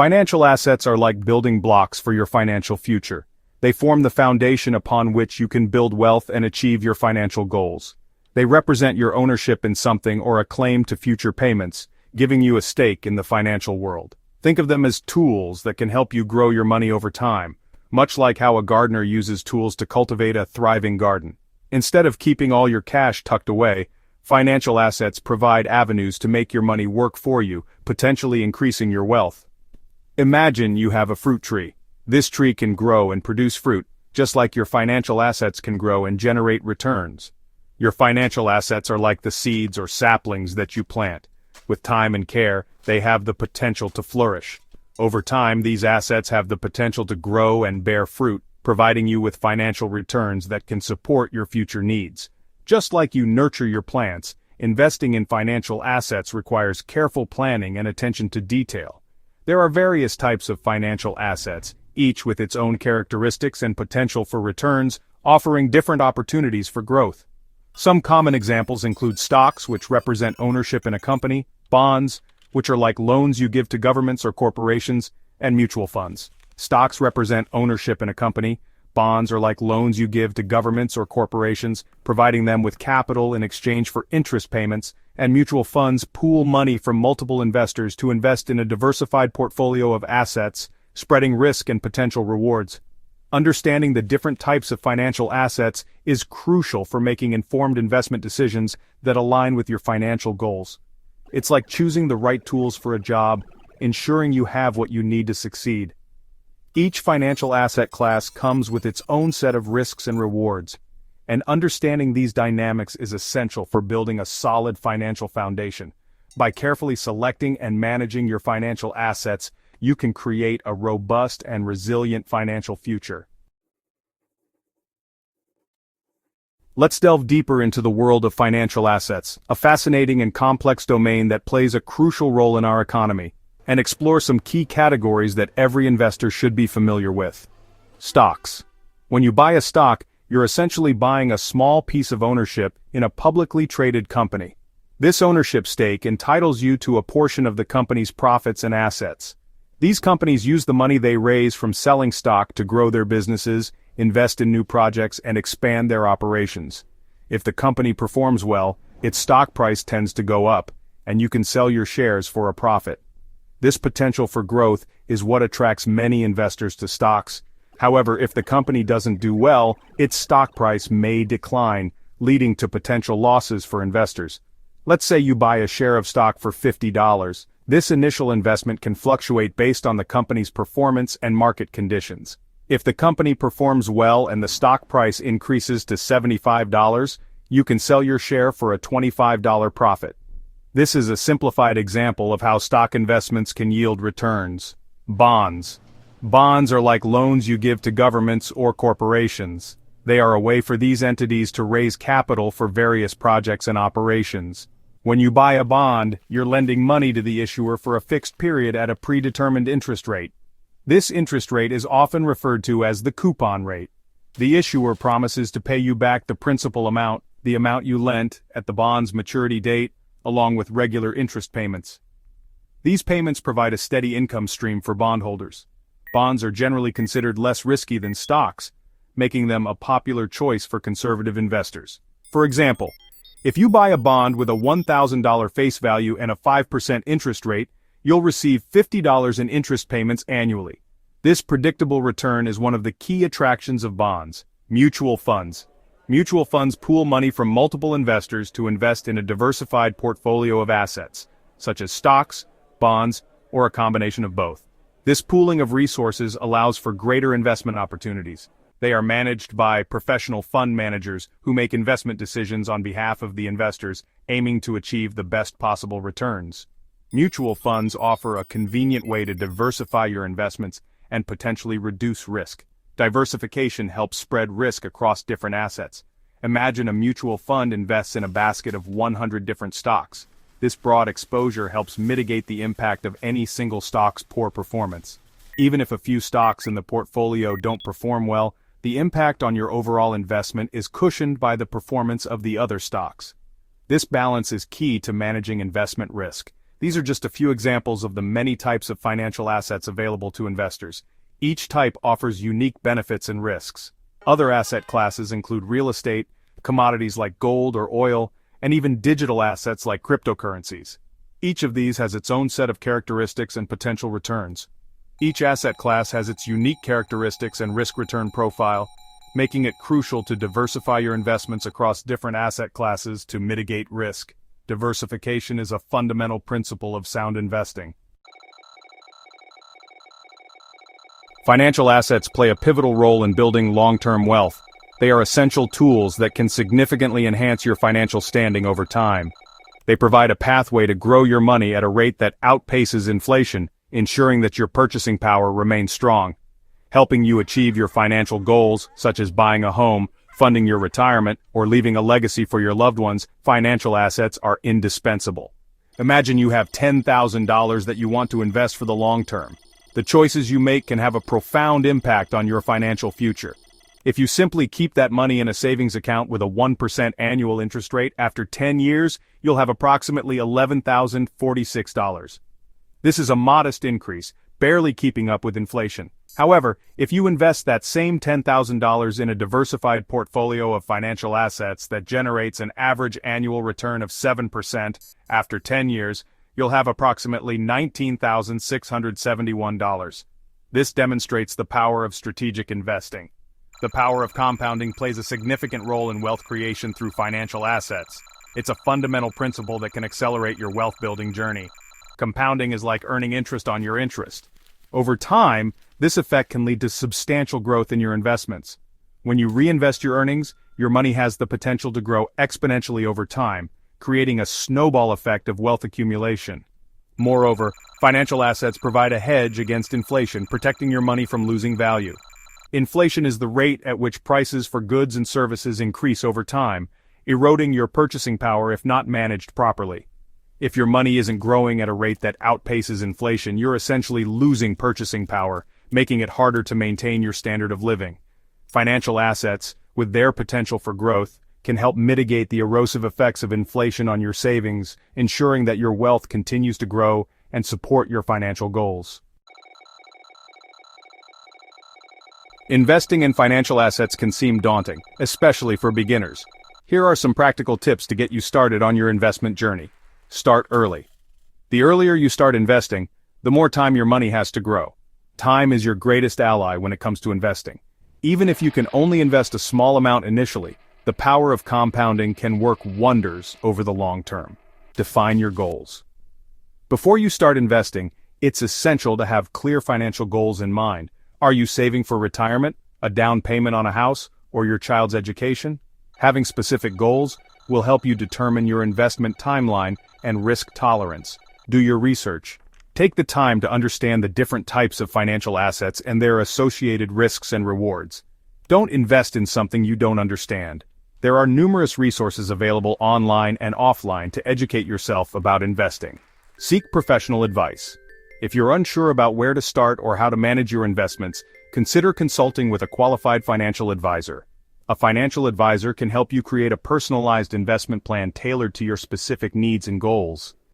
Financial assets are like building blocks for your financial future. They form the foundation upon which you can build wealth and achieve your financial goals. They represent your ownership in something or a claim to future payments, giving you a stake in the financial world. Think of them as tools that can help you grow your money over time, much like how a gardener uses tools to cultivate a thriving garden. Instead of keeping all your cash tucked away, financial assets provide avenues to make your money work for you, potentially increasing your wealth. Imagine you have a fruit tree. This tree can grow and produce fruit, just like your financial assets can grow and generate returns. Your financial assets are like the seeds or saplings that you plant. With time and care, they have the potential to flourish. Over time, these assets have the potential to grow and bear fruit, providing you with financial returns that can support your future needs. Just like you nurture your plants, investing in financial assets requires careful planning and attention to detail. There are various types of financial assets, each with its own characteristics and potential for returns, offering different opportunities for growth. Some common examples include stocks, which represent ownership in a company, bonds, which are like loans you give to governments or corporations, and mutual funds. Stocks represent ownership in a company, bonds are like loans you give to governments or corporations, providing them with capital in exchange for interest payments, and mutual funds pool money from multiple investors to invest in a diversified portfolio of assets, spreading risk and potential rewards. Understanding the different types of financial assets is crucial for making informed investment decisions that align with your financial goals. It's like choosing the right tools for a job, ensuring you have what you need to succeed. Each financial asset class comes with its own set of risks and rewards, and understanding these dynamics is essential for building a solid financial foundation. By carefully selecting and managing your financial assets, you can create a robust and resilient financial future. Let's delve deeper into the world of financial assets, a fascinating and complex domain that plays a crucial role in our economy, and explore some key categories that every investor should be familiar with. Stocks. When you buy a stock, you're essentially buying a small piece of ownership in a publicly traded company. This ownership stake entitles you to a portion of the company's profits and assets. These companies use the money they raise from selling stock to grow their businesses, invest in new projects, and expand their operations. If the company performs well, its stock price tends to go up, and you can sell your shares for a profit. This potential for growth is what attracts many investors to stocks. However, if the company doesn't do well, its stock price may decline, leading to potential losses for investors. Let's say you buy a share of stock for $50. This initial investment can fluctuate based on the company's performance and market conditions. If the company performs well and the stock price increases to $75, you can sell your share for a $25 profit. This is a simplified example of how stock investments can yield returns. Bonds. Bonds are like loans you give to governments or corporations. They are a way for these entities to raise capital for various projects and operations. When you buy a bond, you're lending money to the issuer for a fixed period at a predetermined interest rate. This interest rate is often referred to as the coupon rate. The issuer promises to pay you back the principal amount, the amount you lent, at the bond's maturity date, along with regular interest payments. These payments provide a steady income stream for bondholders. Bonds are generally considered less risky than stocks, making them a popular choice for conservative investors. For example, if you buy a bond with a $1,000 face value and a 5% interest rate, you'll receive $50 in interest payments annually. This predictable return is one of the key attractions of bonds. Mutual funds. Mutual funds pool money from multiple investors to invest in a diversified portfolio of assets, such as stocks, bonds, or a combination of both. This pooling of resources allows for greater investment opportunities. They are managed by professional fund managers who make investment decisions on behalf of the investors, aiming to achieve the best possible returns. Mutual funds offer a convenient way to diversify your investments and potentially reduce risk. Diversification helps spread risk across different assets. Imagine a mutual fund invests in a basket of 100 different stocks. This broad exposure helps mitigate the impact of any single stock's poor performance. Even if a few stocks in the portfolio don't perform well, the impact on your overall investment is cushioned by the performance of the other stocks. This balance is key to managing investment risk. These are just a few examples of the many types of financial assets available to investors. Each type offers unique benefits and risks. Other asset classes include real estate, commodities like gold or oil, and even digital assets like cryptocurrencies. Each of these has its own set of characteristics and potential returns. Each asset class has its unique characteristics and risk-return profile, making it crucial to diversify your investments across different asset classes to mitigate risk. Diversification is a fundamental principle of sound investing. Financial assets play a pivotal role in building long-term wealth. They are essential tools that can significantly enhance your financial standing over time. They provide a pathway to grow your money at a rate that outpaces inflation, ensuring that your purchasing power remains strong. Helping you achieve your financial goals, such as buying a home, funding your retirement, or leaving a legacy for your loved ones, financial assets are indispensable. Imagine you have $10,000 that you want to invest for the long term. The choices you make can have a profound impact on your financial future. If you simply keep that money in a savings account with a 1% annual interest rate, after 10 years, you'll have approximately $11,046. This is a modest increase, barely keeping up with inflation. However, if you invest that same $10,000 in a diversified portfolio of financial assets that generates an average annual return of 7% after 10 years, you'll have approximately $19,671. This demonstrates the power of strategic investing. The power of compounding plays a significant role in wealth creation through financial assets. It's a fundamental principle that can accelerate your wealth-building journey. Compounding is like earning interest on your interest. Over time, this effect can lead to substantial growth in your investments. When you reinvest your earnings, your money has the potential to grow exponentially over time, creating a snowball effect of wealth accumulation. Moreover, financial assets provide a hedge against inflation, protecting your money from losing value. Inflation is the rate at which prices for goods and services increase over time, eroding your purchasing power if not managed properly. If your money isn't growing at a rate that outpaces inflation, you're essentially losing purchasing power, making it harder to maintain your standard of living. Financial assets, with their potential for growth, can help mitigate the erosive effects of inflation on your savings, ensuring that your wealth continues to grow and support your financial goals. Investing in financial assets can seem daunting, especially for beginners. Here are some practical tips to get you started on your investment journey. Start early. The earlier you start investing, the more time your money has to grow. Time is your greatest ally when it comes to investing. Even if you can only invest a small amount initially, the power of compounding can work wonders over the long term. Define your goals. Before you start investing, it's essential to have clear financial goals in mind. Are you saving for retirement, a down payment on a house, or your child's education? Having specific goals will help you determine your investment timeline and risk tolerance. Do your research. Take the time to understand the different types of financial assets and their associated risks and rewards. Don't invest in something you don't understand. There are numerous resources available online and offline to educate yourself about investing. Seek professional advice. If you're unsure about where to start or how to manage your investments, consider consulting with a qualified financial advisor. A financial advisor can help you create a personalized investment plan tailored to your specific needs and goals.